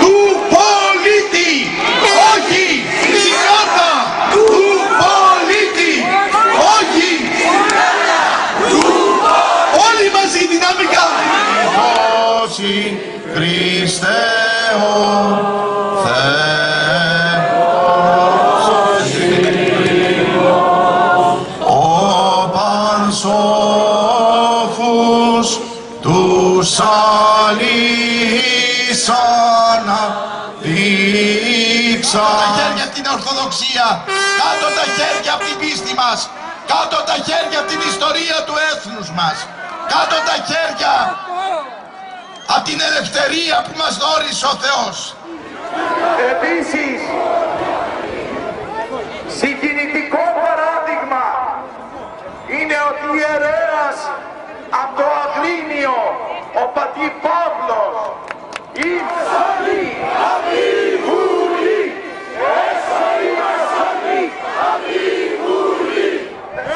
του πολίτη. Όχι στην κάρτα του πολίτη. Όχι. Όλοι μαζί δυναμικά. Όσοι Χριστέ ο Θεός ο πανσόφους τους αλείς αναδείξαν. Κάτω τα χέρια από την Ορθοδοξία, κάτω τα χέρια από την πίστη μας, κάτω τα χέρια από την ιστορία του έθνους μας, κάτω τα χέρια από την ελευθερία που μας δώρισε ο Θεός. Επίσης, συγκινητικό παράδειγμα είναι ότι ιερέας από το Αγρίνιο, ο πατήρ Παύλος, ήρθε απ' τη Βουλή, έσω είμαστε απ' τη Βουλή.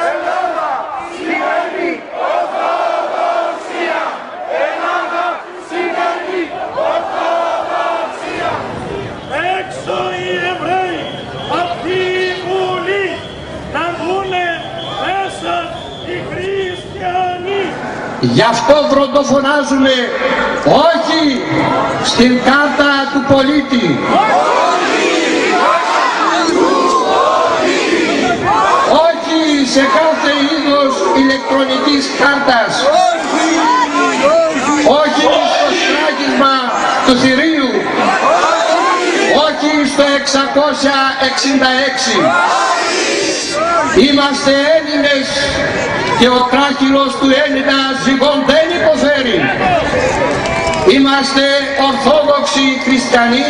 Ελλάδα σημαίνει Ορθοδοξία, Ελλάδα σημαίνει Ορθοδοξία. Έξω οι Εβραίοι απ' τη Βουλή, να βγουνε μέσα οι χριστιανοί. Γι' αυτό βροντοφωνάζουμε όχι στην κάρτα του πολίτη. Όχι σε κάθε είδος ηλεκτρονικής κάρτας. Όχι στο σφράγισμα του θηρίου. Όχι στο 666. Είμαστε Έλληνες και ο τράχυλος του Έλληνα ζυγών δεν υποφέρει. Είμαστε Ορθόδοξοι Χριστιανοί